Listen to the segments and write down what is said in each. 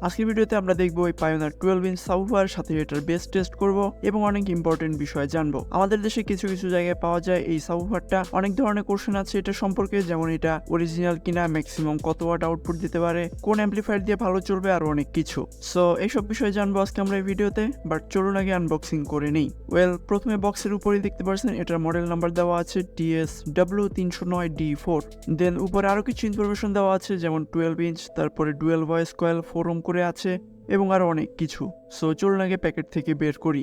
আজকের ভিডিওতে আমরা দেখব এই পায়োনিয়ার 12 ইঞ্চ সাবউফার সাথে এটার বেস টেস্ট করব এবং অনেক ইম্পর্টেন্ট বিষয় জানবো। আমাদের দেশে কিছু কিছু জায়গায় পাওয়া যায় এই সাবউফারটা, অনেক ধরনের কোশ্চেন আছে এটা সম্পর্কে, যেমন এটা অরিজিনাল কিনা, ম্যাক্সিমাম কত ওয়াট আউটপুট দিতে পারে, কোন অ্যাম্পলিফায়ার দিয়ে ভালো চলবে, আর অনেক কিছু। সো এইসব বিষয় জানবো আজকে আমরা এই ভিডিওতে, বাট চলুন আগে আনবক্সিং করে নেই। প্রথমে বক্সের উপরেই দেখতে পাচ্ছেন এটার মডেল নাম্বার দেওয়া আছে TSW309D4। দেন উপরে আরো কিছু ইনফরমেশন দেওয়া আছে, যেমন 12 ইঞ্চ, তারপরে ডুয়েল ভয়েস কয়েল 4 ওহম করে আছে এবং আরো অনেক কিছু। সো চলুন আগে প্যাকেট থেকে বের করি।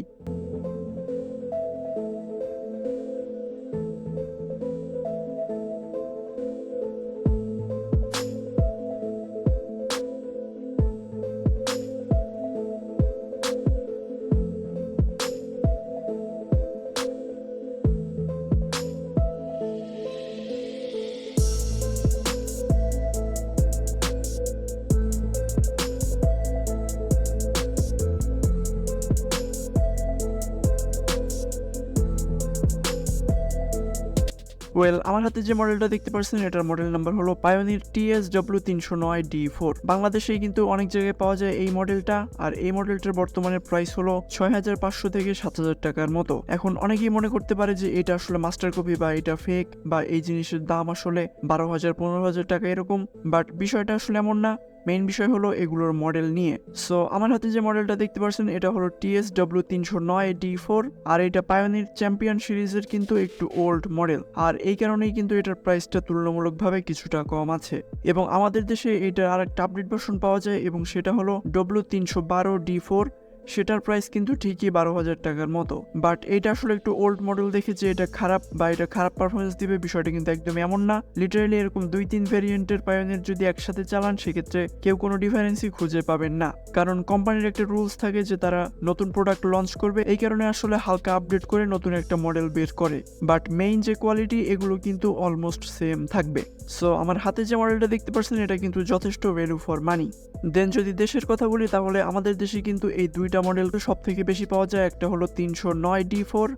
আমার হাতে যে মডেলটা দেখতে পাচ্ছেন এটার মডেল নাম্বার হলো পায়োনিয়ার TSW309D4। বাংলাদেশেই কিন্তু অনেক জায়গায় পাওয়া যায় এই মডেলটা, আর এই মডেলটার বর্তমানে প্রাইস হলো 6500 থেকে 7000 টাকার মতো। এখন অনেকেই মনে করতে পারে যে এটা আসলে মাস্টার কপি বা এটা ফেক, বা এই জিনিসের দাম আসলে 12,000 15,000 টাকা এরকম, বাট বিষয়টা আসলে এমন না। মেইন বিষয় হলো এগুলোর মডেল নিয়ে। সো আমার হাতে যে মডেলটা দেখতে পাচ্ছেন এটা হলো TSW309D4, আর এটা পায়োনিয়ার চ্যাম্পিয়ন সিরিজের কিন্তু একটু ওল্ড মডেল, আর এই কারণেই কিন্তু এটার প্রাইসটা তুলনামূলকভাবে কিছুটা কম আছে। এবং আমাদের দেশে এটার আরেকটা আপডেট ভার্সন পাওয়া যায় এবং সেটা হলো W312D4। সেটার প্রাইস কিন্তু ঠিকই 12,000 টাকার মতো, বাট এটা আসলে একটু ওল্ড মডেল দেখে যে এটা খারাপ বা এটা খারাপ পারফরমেন্স দিবে বিষয়টা কিন্তু একদম এমন না। লিটারালি এরকম 2-3 ভেরিয়েন্টের পায়োনিয়ার যদি একসাথে চালান সেক্ষেত্রে কেউ কোনো ডিফারেন্সই খুঁজে পাবেন না, কারণ কোম্পানির একটা রুলস থাকে যে তারা নতুন প্রোডাক্ট লঞ্চ করবে, এই কারণে আসলে হালকা আপডেট করে নতুন একটা মডেল বের করে, বাট মেইন যে কোয়ালিটি এগুলো কিন্তু অলমোস্ট সেম থাকবে। সো আমার হাতে যে মডেলটা দেখতে পাচ্ছেন এটা কিন্তু যথেষ্ট ভ্যালু ফর মানি। দেন যদি দেশের কথা বলি তাহলে আমাদের দেশে কিন্তু এই দুইটা মডেল সব থেকে বেশি পাওয়া যায়। একটা হলো 309D4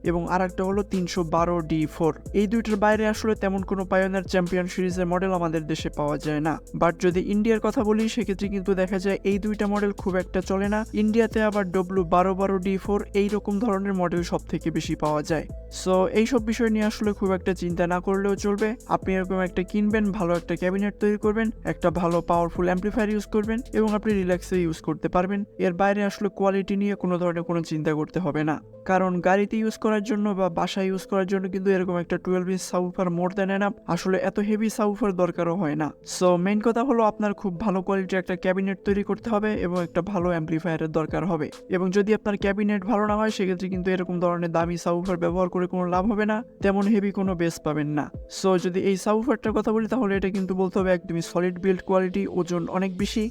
এবং আর একটা হলো 312D4। এই দুইটার বাইরে আসলে তেমন কোনো পায়োনিয়ার চ্যাম্পিয়ন সিরিজের মডেল আমাদের দেশে পাওয়া যায় না। বাট যদি ইন্ডিয়ার কথা বলি সেক্ষেত্রে কিন্তু দেখা যায় এই দুইটা মডেল খুব একটা চলে না। ইন্ডিয়াতে আবার W1212D4 এইরকম ধরনের মডেল সব থেকে বেশি পাওয়া যায়। সো এইসব বিষয় নিয়ে আসলে খুব একটা চিন্তা না করলেও চলবে। আপনি এরকম একটা কিনবেন, ভালো একটা ক্যাবিনেট তৈরি করবেন, একটা ভালো পাওয়ারফুল অ্যাম্পলিফায়ার ইউজ করবেন এবং আপনি রিল্যাক্সে ইউজ করতে পারবেন। এর বাইরে আসলে কোয়ালিটি নিয়ে কোনো ধরনের কোনো চিন্তা করতে হবে না, কারণ গাড়িতে ইউজ করার জন্য বা বাসায় ইউজ করার জন্য কিন্তু এরকম একটা 12 inch subwoofer more than enough. আসলে এত হেভি সাবউফার দরকারও হয় না। সো মেইন কথা হলো আপনার খুব ভালো কোয়ালিটির একটা ক্যাবিনেট তৈরি করতে হবে এবং একটা ভালো অ্যাম্পলিফায়ারের দরকার হবে। এবং যদি আপনার ক্যাবিনেট ভালো না হয় সেক্ষেত্রে কিন্তু এরকম ধরনের দামি সাবউফার ব্যবহার করে কোনো লাভ হবে না, তেমন হেভি কোনো বেস পাবেন না। সো যদি এই সাবউফারটার কথা বলি তাহলে এটা কিন্তু বলতে হবে একদমই সলিড বিল্ড কোয়ালিটি, ওজন অনেক বেশি।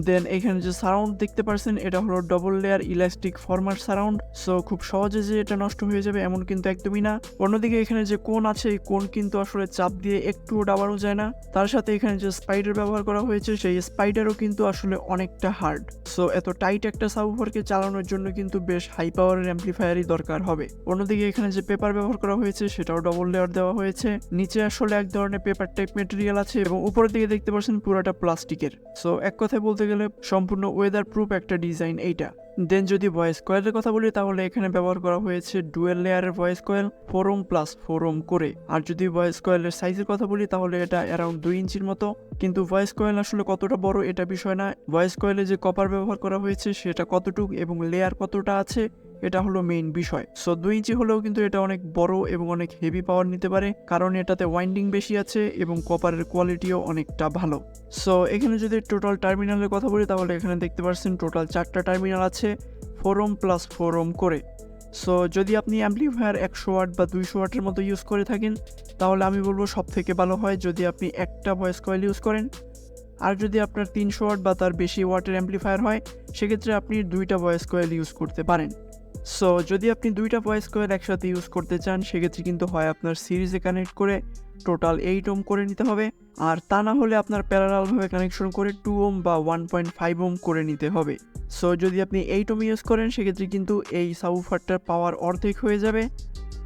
দেন এখানে যে সারাউন্ড দেখতে পাচ্ছেন এটা হলো double layer elastic former surround. So খুব সহজে যে এটা নষ্ট হয়ে যাবে এমন কিন্তু একদমই না। অন্যদিকে এখানে যে কোণ আছে এই কোণ কিন্তু আসলে চাপ দিয়ে একটুও ডাবানো যায় না। তার সাথে এখানে যে স্পাইডার ব্যবহার করা হয়েছে সেই স্পাইডারও কিন্তু আসলে অনেকটা হার্ড। সো এত টাইট একটা সাবউফারকে চালানোর জন্য কিন্তু বেশ হাই পাওয়ারের অ্যাম্পলিফায়ারই দরকার হবে। অন্যদিকে এখানে যে পেপার ব্যবহার করা হয়েছে সেটাও ডবল লেয়ার দেওয়া হয়েছে। নিচে আসলে এক ধরনের পেপার টাইপ মেটেরিয়াল আছে এবং উপরের দিকে দেখতে পাচ্ছেন পুরোটা প্লাস্টিকের। সো এক কথায় বলতে গেলে সম্পূর্ণ ওয়েদার প্রুফ একটা ডিজাইন এইটা। দেন যদি ভয়েস কয়েলের কথা বলি তাহলে এখানে ব্যবহার করা হয়েছে ডুয়েল লেয়ারের voice coil 4 ohm plus 4 ohm করে। আর যদি ভয়েস কয়েলের সাইজের কথা বলি তাহলে এটা অ্যারাউন্ড 2 ইঞ্চির মতো। কিন্তু ভয়েস কয়েল আসলে কতটা বড় এটা বিষয় না, ভয়েস কয়েলে যে কপার ব্যবহার করা হয়েছে সেটা কতটুকু এবং লেয়ার কতটা আছে এটা হলো মেইন বিষয়। সো 2 ইঞ্চি হলেও কিন্তু এটা অনেক বড় এবং অনেক হেভি পাওয়ার নিতে পারে, কারণ এটাতে ওয়াইন্ডিং বেশি আছে এবং কপারের কোয়ালিটিও অনেকটা ভালো। সো এখানে যদি টোটাল টার্মিনালের কথা বলি তাহলে এখানে দেখতে পাচ্ছেন টোটাল 4টা টার্মিনাল আছে 4 ওহম প্লাস 4 ওহম করে। সো যদি আপনি অ্যাম্পলিফায়ার 100 ওয়াট বা 200 ওয়াটের মতো ইউজ করে থাকেন তাহলে আমি বলবো সব থেকে ভালো হয় যদি আপনি একটা ভয়েস কয়েল ইউজ করেন। আর যদি আপনার 300 ওয়াট বা তার বেশি ওয়াটের অ্যাম্পলিফায়ার হয় সেক্ষেত্রে আপনি 2টা ভয়েস কয়েল ইউজ করতে পারেন। সো যদি আপনি 2টা ভয়েস কয়েল একসাথে ইউজ করতে চান সেক্ষেত্রে কিন্তু হয় আপনার সিরিজে কানেক্ট করে টোটাল 8 ওহম করে নিতে হবে, আর তা না হলে আপনার প্যারালালভাবে কানেকশন করে 2 ওহম বা 1.5 ওহম করে নিতে হবে। সো যদি আপনি 8 ওহম ইউজ করেন সেক্ষেত্রে কিন্তু এই সাবউফারটার পাওয়ার অর্ধেক হয়ে যাবে,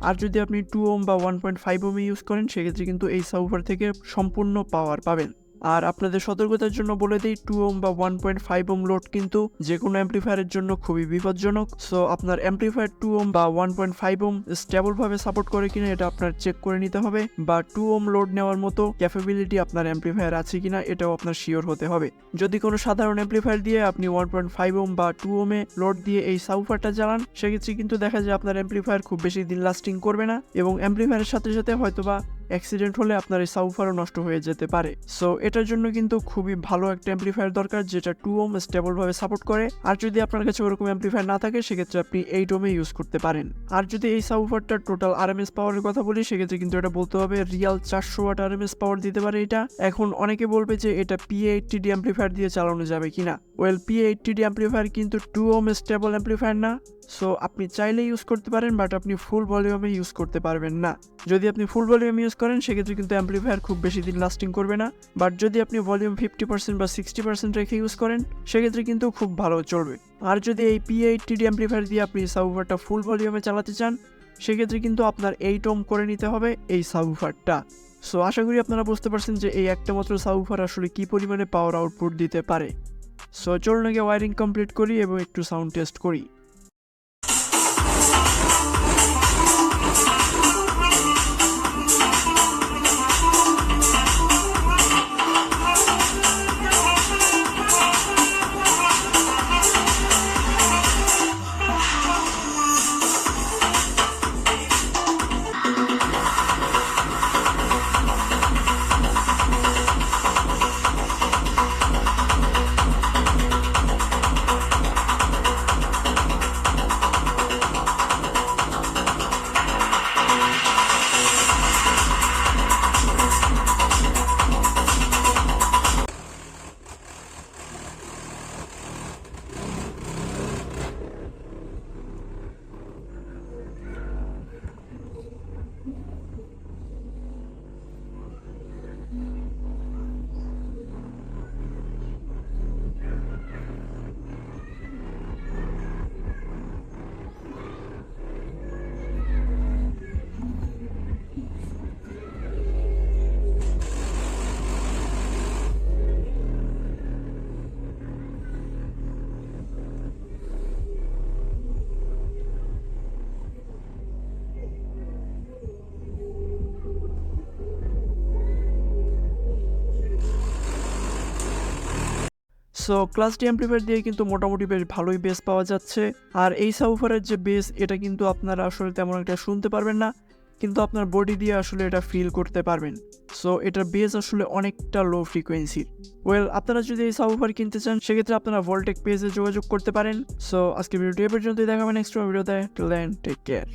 আর যদি আপনি 2 ওহম বা 1.5 ওহম ইউজ করেন সেক্ষেত্রে কিন্তু এই সাবউফার থেকে সম্পূর্ণ পাওয়ার পাবেন। আর আপনাদের সতর্কতার জন্য বলে দিই 2 ওহম বা 1.5 ওহম লোড কিন্তু যে কোনো অ্যাম্পলিফায়ারের জন্য খুবই বিপজ্জনক। সো আপনার অ্যাম্পলিফায়ার 2 ওহম বা 1.5 ওহম স্টেবল ভাবে সাপোর্ট করে কিনা এটা আপনার চেক করে নিতে হবে, বা 2 ওহম লোড নেওয়ার মতো ক্যাপাবিলিটি আপনার অ্যাম্পলিফায়ার আছে কিনা এটাও আপনার শিওর হতে হবে। যদি কোনো সাধারণ অ্যাম্পলিফায়ার দিয়ে আপনি 1.5 ওহম বা 2 ওহমে লোড দিয়ে এই সাবউফারটা চালান, সেক্ষেত্রে কিন্তু দেখা যায় আপনার অ্যাম্পলিফায়ার খুব বেশি দিন লাস্টিং করবে না, এবং অ্যাম্পলিফায়ারের সাথে সাথে হয়তোবা অ্যাক্সিডেন্ট হলে আপনার এই সাবউফারও নষ্ট হয়ে যেতে পারে। সো এটার জন্য কিন্তু খুবই ভালো একটা অ্যাম্পলিফায়ার দরকার যেটা 2 ওহম স্টেবল ভাবে সাপোর্ট করে। আর যদি আপনার কাছে ওরকম অ্যাম্পলিফায়ার না থাকে সেক্ষেত্রে আপনি 8 ওহমে ইউজ করতে পারেন। আর যদি এই সাবউফারটার টোটাল আরএমএস পাওয়ারের কথা বলি সেক্ষেত্রে কিন্তু এটা বলতে হবে রিয়াল 400 ওয়াট আরএমএস পাওয়ার দিতে পারে এটা। এখন অনেকে বলবে যে এটা PA80D অ্যাম্পলিফায়ার দিয়ে চালানো যাবে কিনা। ওয়েল, PA80D অ্যাম্পলিফায়ার কিন্তু 2 ওহম স্টেবল অ্যাম্পলিফায়ার না। সো আপনি চাইলে ইউজ করতে পারেন, বাট আপনি ফুল ভলিউমে ইউজ করতে পারবেন না। যদি আপনি ফুল ভলিউম ইউজ করেন সেক্ষেত্রে কিন্তু অ্যাম্পলিফায়ার খুব বেশি দিন লাস্টিং করবে না, বাট যদি আপনি ভলিউম 50% বা 60% রেখে ইউজ করেন সেক্ষেত্রে কিন্তু খুব ভালো চলবে। আর যদি এই PA80D অ্যাম্পলিফায়ার দিয়ে আপনি সাবউফারটা ফুল ভলিউমে চালাতে চান সেক্ষেত্রে কিন্তু আপনার 8 ওহম করে নিতে হবে এই সাবউফারটা। সো আশা করি আপনারা বুঝতে পারছেন যে এই একটা মাত্র সাবউফার আসলে কি পরিমাণে পাওয়ার আউটপুট দিতে পারে। সো চলুন আগে ওয়ারিং কমপ্লিট করি এবং একটু সাউন্ড টেস্ট করি। সো ক্লাস ডি অ্যাম্পলিফায়ার দিয়ে কিন্তু মোটামুটি বেশ ভালোই বেস পাওয়া যাচ্ছে। আর এই সাবউফারের যে বেস এটা কিন্তু আপনারা আসলে তেমন একটা শুনতে পারবেন না, কিন্তু আপনার বডি দিয়ে আসলে এটা ফিল করতে পারবেন। সো এটার বেস আসলে অনেকটা লো ফ্রিকোয়েন্সির। ওয়েল, আপনারা যদি এই সাবউফার কিনতে চান সেক্ষেত্রে আপনারা ভলটেক পেজে যোগাযোগ করতে পারেন। সো আজকে ভিডিওটি এ পর্যন্তই, দেখাবেন নেক্সট ভিডিওতে। Till then take care.